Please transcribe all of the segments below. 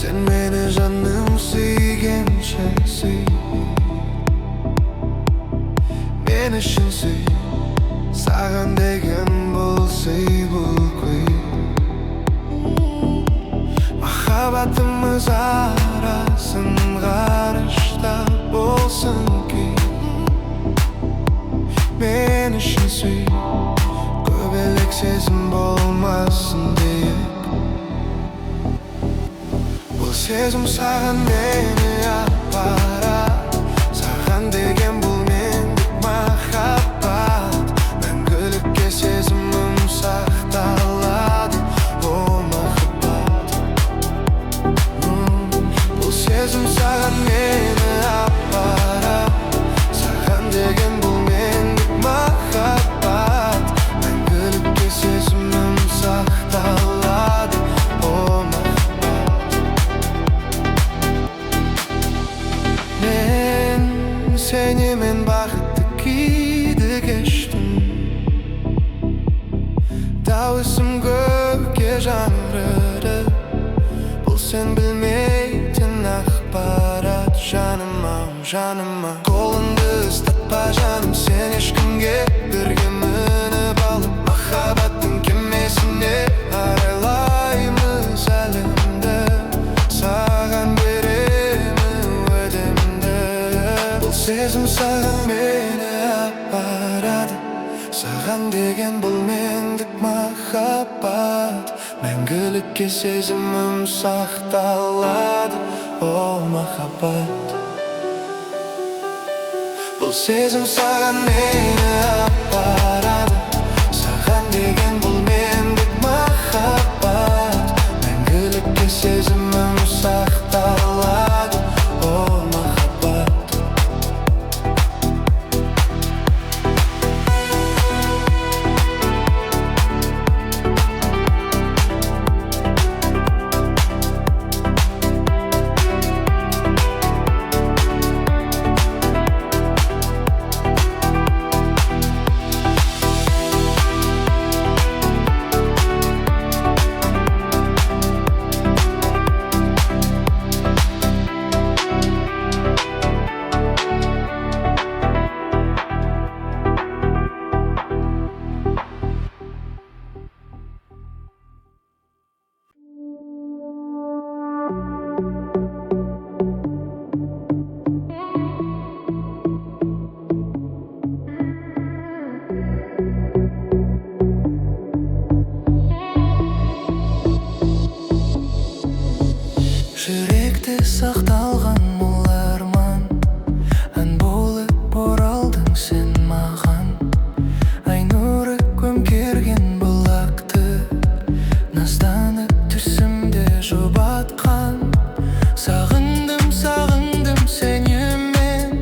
Sen meni жаным сүйгенше сүй, мен үшін сүй, саған деген бұл сый, бұл күй. Махаббатымыз арасын ғарышта болсын күй. Мен үшін сүй, көбелек сезім болмасын дейік. Бұл сезім саған мені апарады, саған деген бұл мендік махаббат. Мәңгілікке сезімім сақталады, о махаббат. Бұл сезім саған мені апарады, саған деген бұл мендік махаббат. Мәңгілікке сезімім сақталады, о махаббат. Мен сенімен бақытты күйді кештім, дауысым көкке жаңғырды. Бұл сен білмейтін ақпарат, жаным-ау, жаным-ау. Қолыңды ұстатпа жаным, сен ешкімге бірге мініп алып, махаббаттың кемесіне арайлаймыз әлемді. Саған беремін уәдемді. Бұл сезім саған мені апарады, саған деген бұл мендік махаббат. Мәңгілікке сезімім сақталады, о махаббат. Бұл сезім саған мені апарады, саған деген бұл мендік махаббат. Мәңгілікке сезімім сақталады, о махаббат. Жүректе сақталған ол арман, ән болып оралдың сен маған. Ай нұры көмкерген бұлақты, назданып түсімде жұбатқан. Сағындым, сағындым сені мен,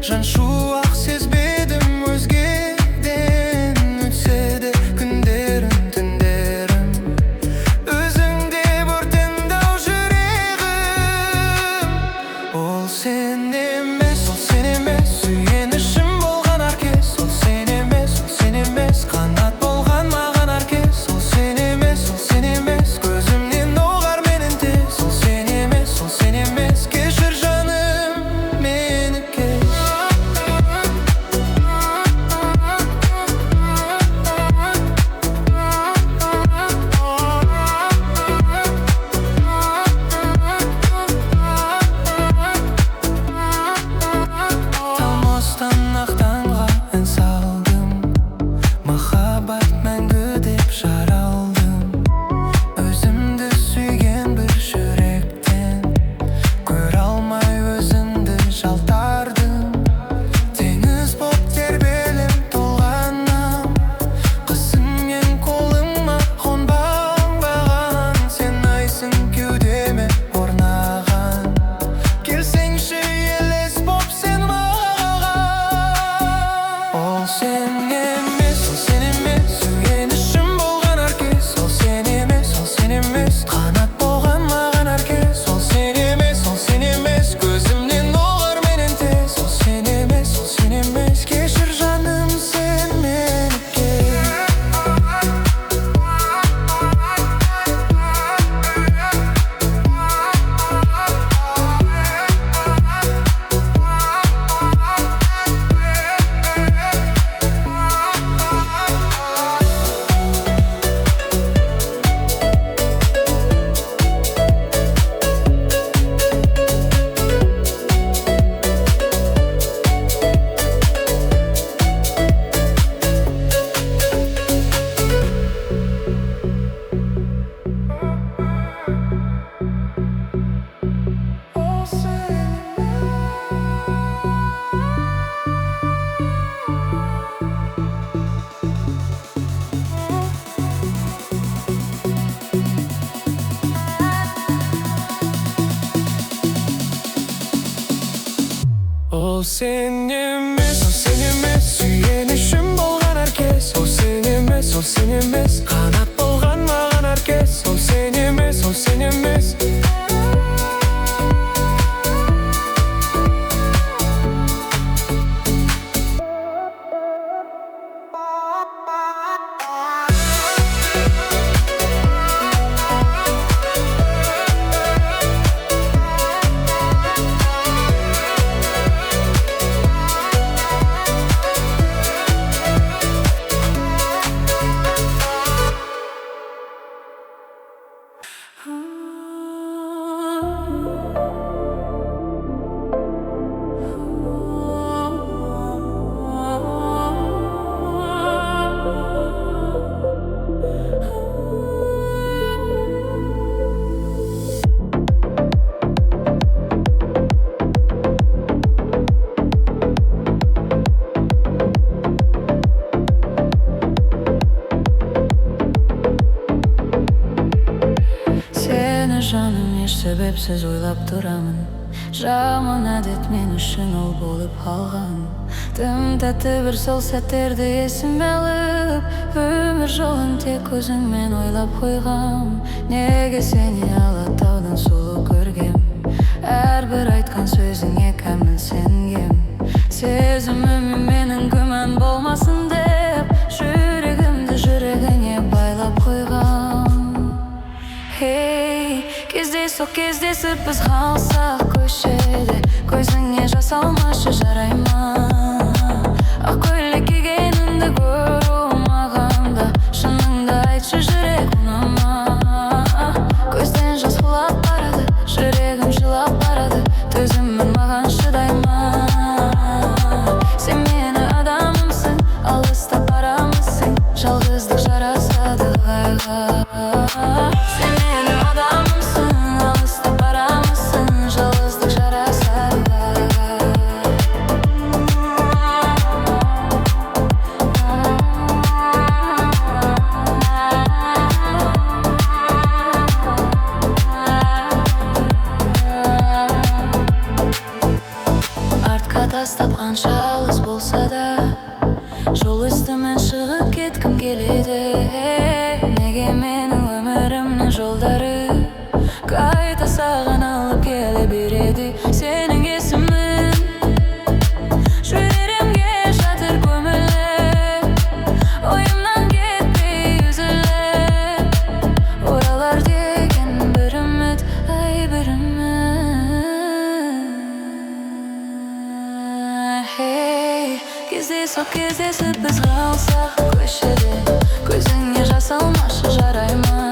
жан шуақ сезбедім өзгеден. Өтсе де күндерім, түндерім, өзіңде өртенді-ау жүрегім. Ол сен емес, ол сен емес, сүйенішім болған әркез. Ол сен емес, ол сен емес, қанат болған маған әркез. Ол сен емес, ол сен емес. Жаным еш себепсіз ойлап тұрамын. Жаман әдет мен үшін ол болып қалған. Тым тәтті бір сол сәттерді есіме алып, өмір жолын тек өзіңмен ойлап қойғам. Неге сені алатаудан сұлу көргем, әрбір айтқан сөзіңе кәміл сенгем. Сезіміме менің күмән болмасын деп, жүрегімді жүрегіңе байлап қойғам. Кездейсоқ кездесіп біз қалсақ көшеде, көзіңе жас алмашы жарай ма? Ақ көйлек кигеніңді көру мағанда, шыныңды айтшы жүрек ұнама? Көзден жас құлап барады, жүрегім жылап барады, төзімін маған шыдай ма? Сен мені адамымсың, алыстап барамысың, жалғыздық жарасады ғайға. Сен мені адамымсың, алыстап барамысың, жалғыздық жарасады артқа тастап қанша алыс болса да, жол үстімен шығып кеткім келеді. Неге менің өмірімнің жолдары қайта саған алып келе береді? Сенің есімің жүрегімге жатыр көміліп, ойымнан кетпей үзіліп, оралар деген бір үміт, ай бір үміт. Кездейсоқ кездесіп біз қалсақ көшеде, көзіңе жас алмашы жарай ма?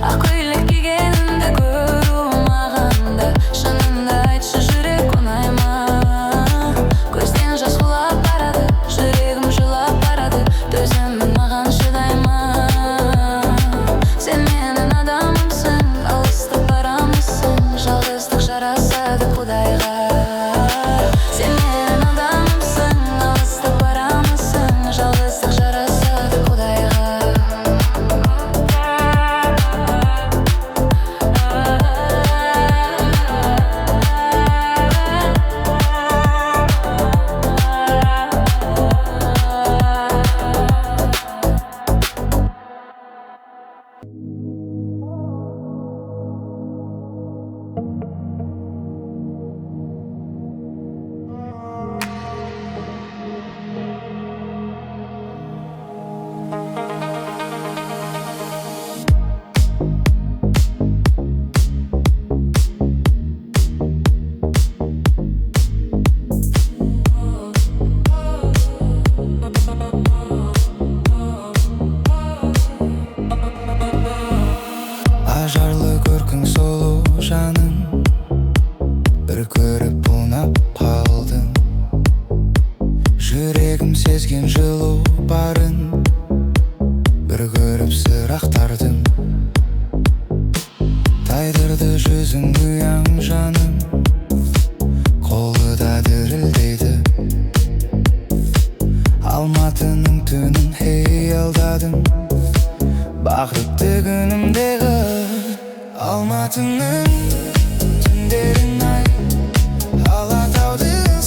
Ақ көйлек кигеніңді көру мағанда, шыныңды айтшы жүрек ұнай ма? Көзден жас құлап барады, жүрегім жылап барады, төзімін маған шыдай ма? Сен менің адамымсың, алыстап барамысың, жалғыздық жарасады құдайға. Сен менің адамымсың, алыстап барамысың, жалғыздық жарасады құдайға. Ажарлы көркің сұлу жаным, бір көріп ұнап қалдым. Жүрегім сезген жылу барын, бір көріп сыр ақтардым. Тайдырды жүзің ұяң жаным, қолы да дірілдейді. Алматының түнін хеялдадым, бақытты күнімдегі Алматының түндерін ай, Алатаудың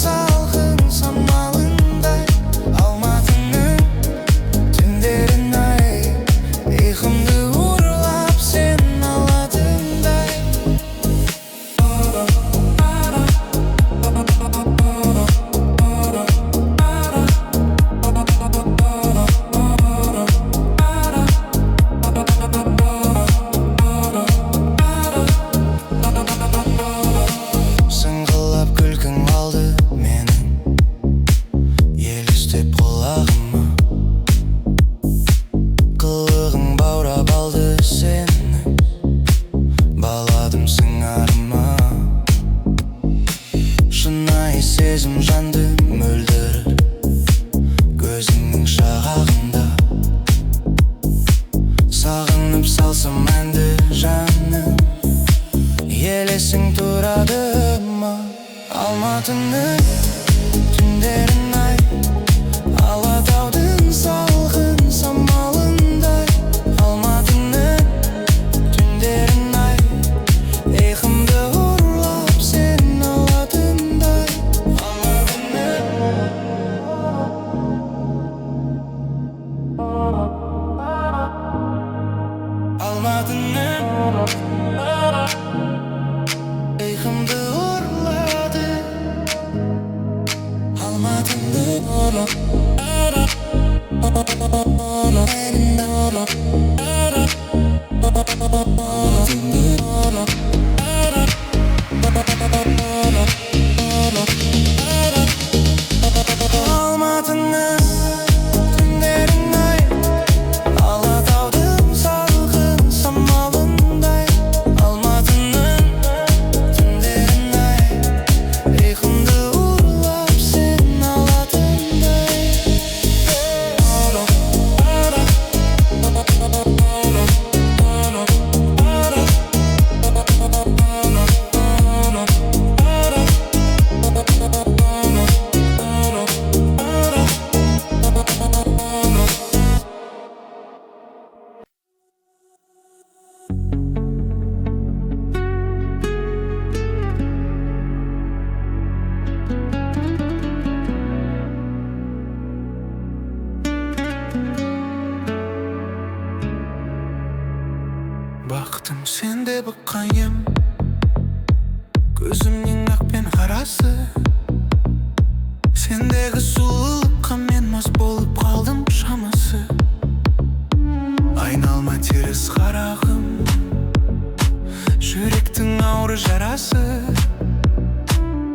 Алматының түндерін ай, Алатаудың салқын самалындай. Алматының түндерін ай, ұйқымды ұрлап сен алатындай. Алматының ұйқымды ұрлады. Алматының түндерін ай, Алатаудың салқын самалындай. Алматының түндерін ай, ұйқымды ұрлап сен алатындай. Бақтым сенде быққайым, көзімнің ақ пен қарасы. Сендегі сұлулыққа мен мас болып қалдым шамасы. Айналма теріс қарағым, жүректің ауыр жарасы.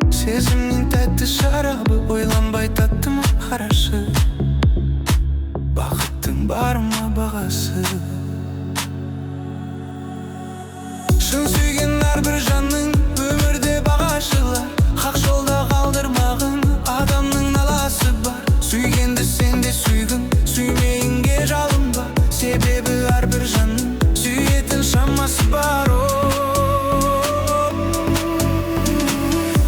Сезімнің тәтті шарабы, ойланбай таттым қарашы. Бақыттың бар ма бағасы? Шын сүйген әрбір жанның өмірде бағашылар. Хақ жолда қалдырмағын адамның наласы бар. Сүйгенді сен де сүйгін, сүймейінге жалынба. Себебі әрбір жанның сүйетін шамасы бар.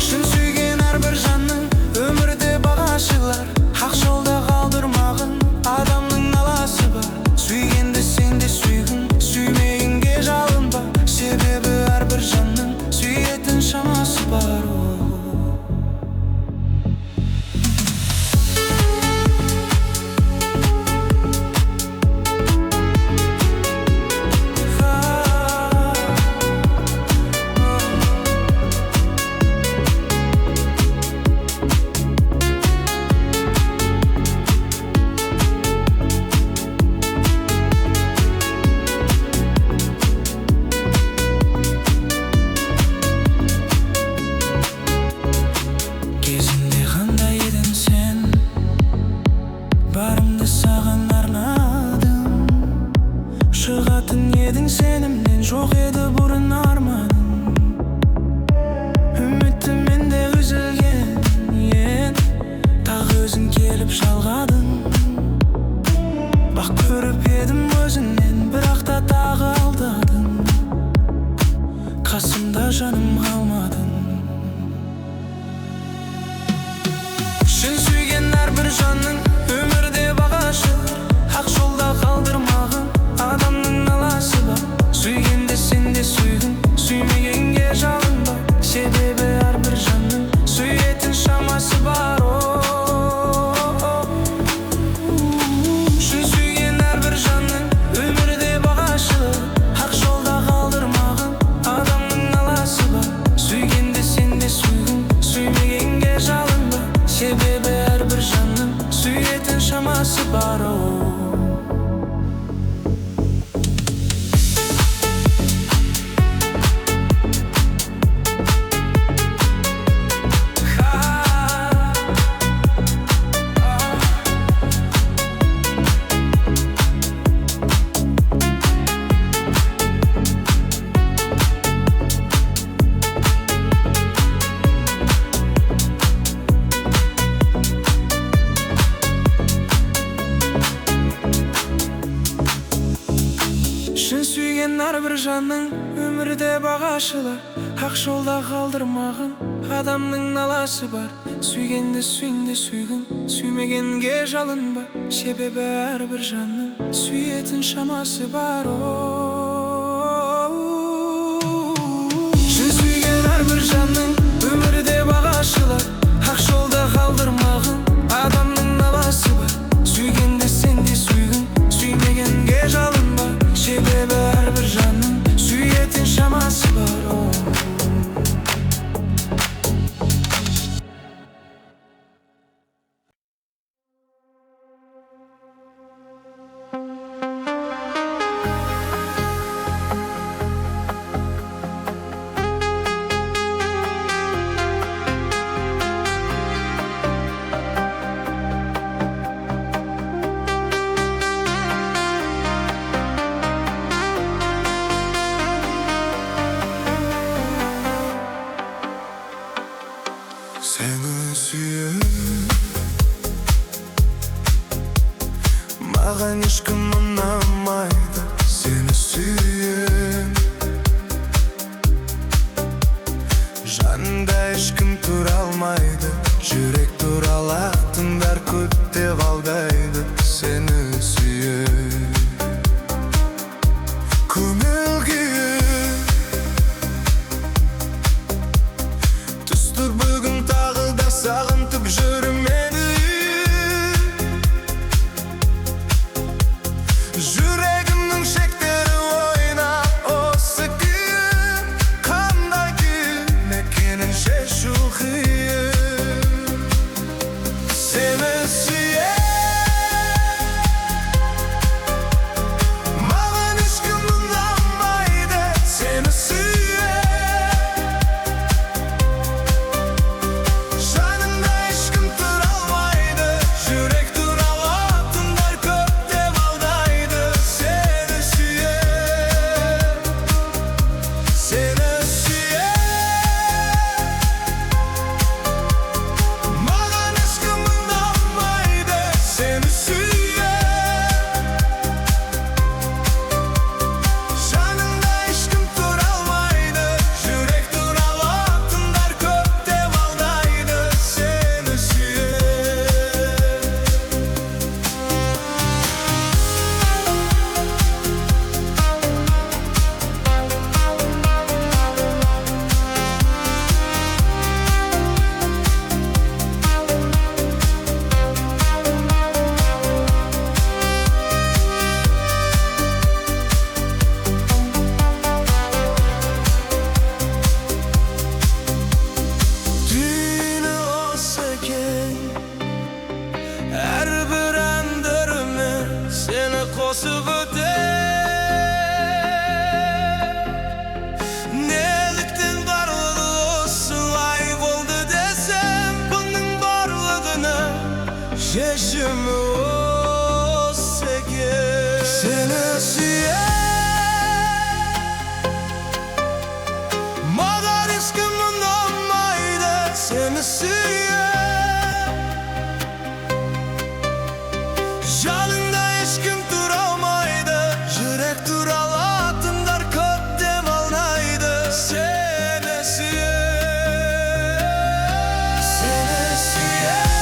Шын сүйген әрбір жанның өмірде бағашылар. Хақ жолда қалдырмағын адамның наласы бар. Сүйгенді сен де сүйгін, сүймейінге жалынба. Себебі әрбір жанның сүйетін шамасы бар. Шығатын едің сенімнен, жоқ еді бұрын арманым. Үмітімен де үзілген, тағы өзің келіп жалғадың. Бақ көріп едім өзіңнен, бірақ та тағы алдадың. Қасымда жаным қалмадың. Шын сүйген әрбір жанның өмірде бағашы. Хақ жолда қалдырмағын адамның наласы бар. Сүйгенде сен де сүйгін, сүймегенге жалынба. Себебі әрбір жанның сүйетін шамасы бар. Шын сүйген әрбір жанның өмірде бағашы. Хақ жолда қалдырмағын адамның наласы бар. Сүйгенде сен де сүйгін, сүймегенге жалынба. Себебі әрбір жанның сүйетін шамасы бар. әрбір жанның өмірде бағашылар, ақ жолда қалдырмағын адамның наласы бар. Сүйгенді сүйінде сүйгін, сүймегенге жалынба, себебі әрбір жанның сүйетін шамасы бар. Шын сүйген әрбір жанның өмірде бағашылар, ақ жолда қалдырмағын адамның наласы бар. Сүйгенді сен де сүйгін, сүймегенге жалынба, себебі әрбір жанның сүйетін шамасы бар. Seni sүйем, маған ешкім ұнамайды. Сені сүйем, жанында ешкім тұра алмайды. Жүрек туралатындар көп деп алдайды. Сені сүйем, көңіл күйім түсті бүгін тағы да сағынтып жүрмені. Жүрегімнің шектері ойнап осы күйім, қандай күйім екенін шешу қиын. Сені сүйем, маған ешкім ұнамайды. Сені сүйем, жаныңда ешкім тұра алмайды. Жүрек туралатындар көп деп алдайды. Сені сүйем, сені сүйем, маған ешкім ұнамайды. Сені сүйем, жаныңда ешкім тұра алмайды. Жүрек туралатындар көп деп алдайды. Сені сүйем. Түйіні осы екен, әрбір әндеріме сені қосып өтем. Неліктен барлығы осылай болды десем, бұның барлығына шешімі осы екен. Сені сүйем, маған ешкім ұнамайды. Сені сүйем, жаныңда ешкім тұра алмайды. Жүрек туралатындар көп деп алдайды. Сені сүйем, сені сүйем,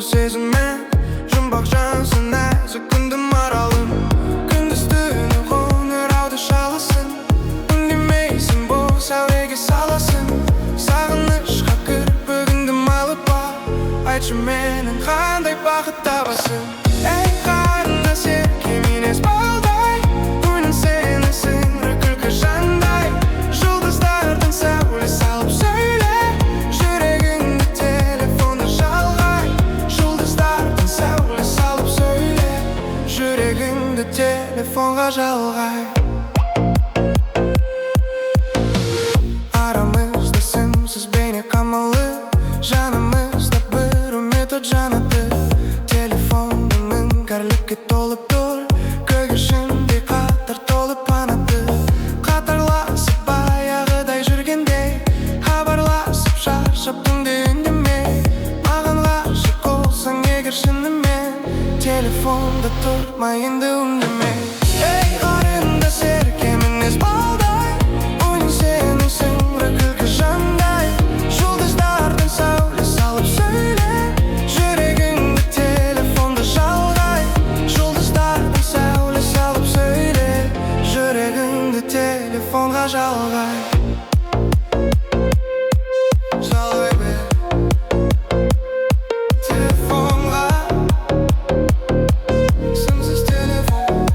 толы сезіммен, жұмбақ жансың нәзік күндің маралын. Күндіз-түні қоңыр ауды шаласың, үндемейсің бұл сәулеге саласың. Сағынышқа кірпігіңді малып ба, айтшы менің қандай бақыт табасың. Ей қарындас ерке мінез балдай, көңілің сені сіңірі күлкі жандай. Жұлдыздардың сәуле салып сөйле, жүрегіңді телефонда жалғай. Жұлдыздардың сәуле салып сөйле, жүрегіңді телефонға жалғай. Арамызда сымсыз бейне қамалы, жанымызда бір үміт от жанады. Телефонның кәрілікке толып тұр, көгершіндей қатар толып анады. Қатарласып баяғыдай жүргендей, хабарласып шаршап түнде үндемей. Маған ғашық болсаң егер шынымен, телефонда тұрма енді үндемей. Ей қарындас ерке мінез балдай, ойның сенің сіңірі күлкі жандай. Жұлдыздардың сәуле салып сөйле, жүрегіңді телефонда жалғай. Жұлдыздардың сәуле салып сөйле, жүрегіңді телефонға жалғай. Жалғай бер телефонға, сымсыз телефон.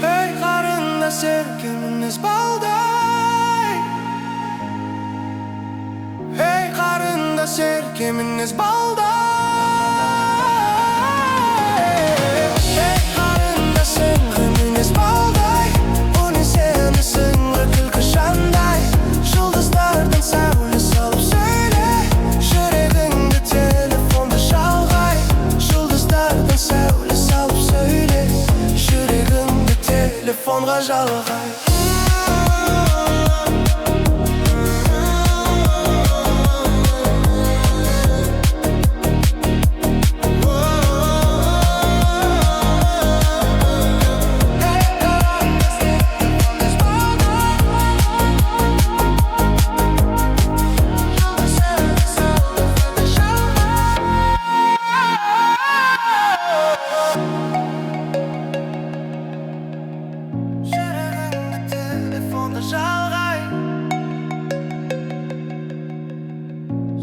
Ей қарындас ерке мінез балдай, ей қарындас ерке мінез балдай. Ей қарындас ерке мінез балдай, ойның сені сіңірі күлкі жандай. Жұлдыздардың сәуле салып сөйле, жүрегіңді телефонда жалғай. Жұлдыздардың сәуле салып сөйле, жүрегіңді телефонға жалғай. Жүрегіңді телефонда жалғай.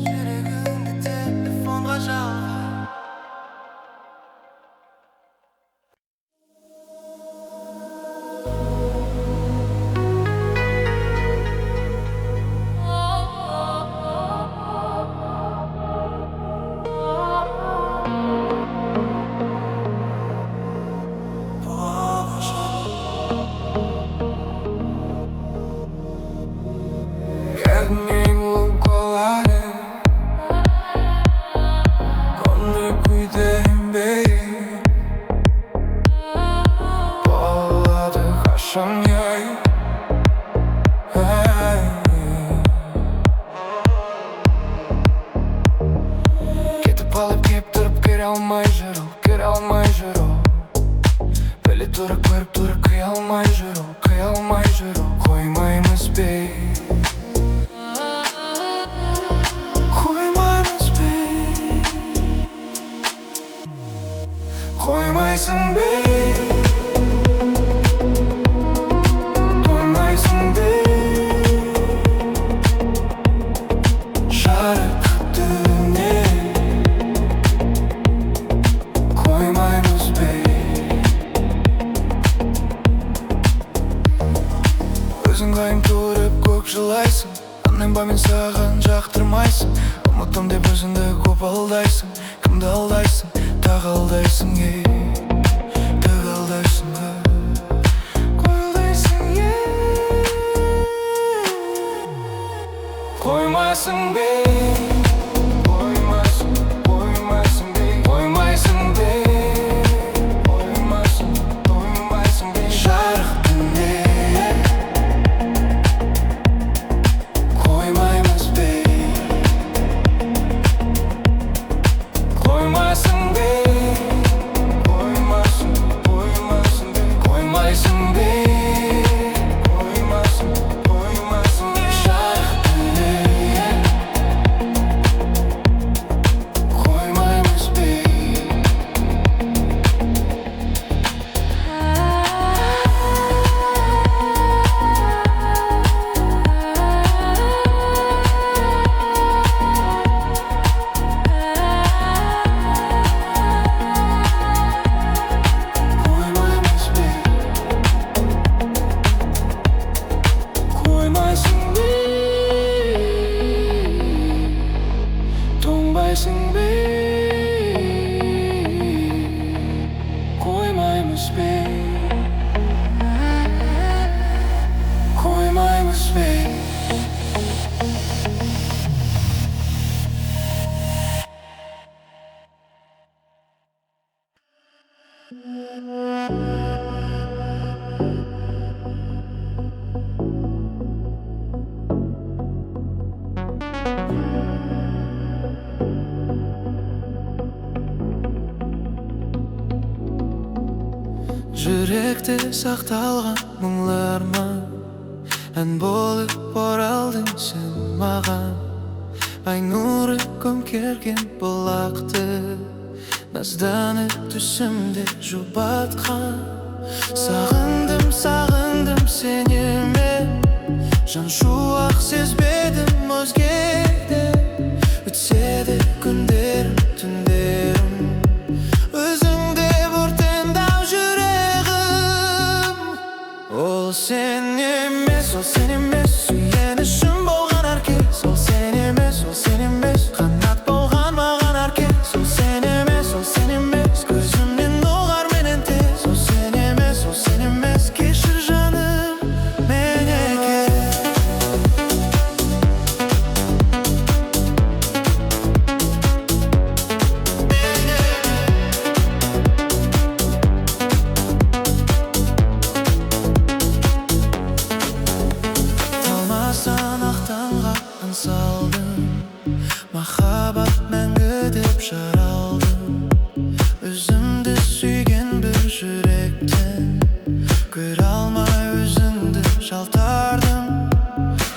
Жүрегіңді телефонға жалғай. Cadminho colare, onde cuidem bem. Bağladı kaşam yay. Кетіп алып кеп тұрып көре алмай жүру, көре алмай жүру. Біле тұра көріп тұра күй алмай жүру, күй алмай жүру. Қоймаймыз бе, қоймаймыз бе, қоймайсың бе, қоймайсың бе. Жарық түнде қоймаймыз бе. Өзің қайым тұрып көк жылайсың, аннан ба мен саған жақтырмайсың. Ұмыттым деп өзіңді көп алдайсың. Кімді алдайсың, тағы алдайсың, ей, тағы алдайсың, қойылдайсың, ей. Қоймайсың бе, қоймайсың, қоймайсың бе, қоймайсың бе, қоймайсың, қоймайсың бе. Жарық түнде қоймаймыз бе, қоймайсың бе. Жүректе сақталған мұңларыма ән болып оралдың сен маған. Ай нұры көмкерген бұлақты назданып түсімде жұбатқан. Сағындым сені мен, жан шуақ сезбедім өзгеде. Өтседе күндерім, түндерім, өзіңде өртендау жүрегім. Ол сен емес, сүйенішім болған әркез. Ол сен емес, қанат болған маған әркез. Ол сен емес, көзімнен доғар менен тез. Ол сен емес, кешір жаным менеке. Талмастан ақтанға аңсалдым, махаббат мәңгі деп жаралдым. Өзімді сүйген бір жүректен көре алмай өзіңді жалтардым.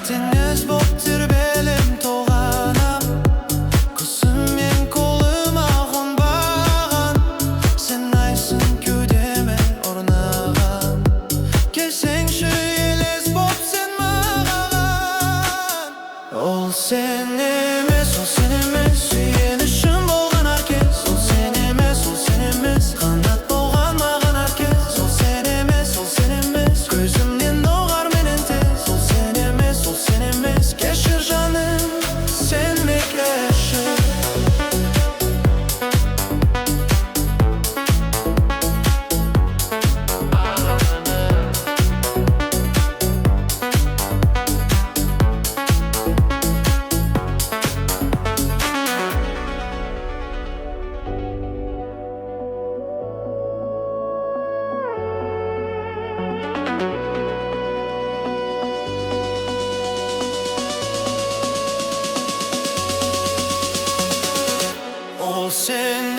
Теңіз боп тербелем толғанам, құсыммен қолыма қонбаған. Сен айсың кеудеме орнаған, келсеңші елес боп сен маған. Ол сен емес, сүйенішім болған әркез. Ол сен емес, қанат болған маған әркез. Ол сен емес, көзімнен доғар менен тез. Ол сен емес, кешір жаным сен мекешір. Ол сен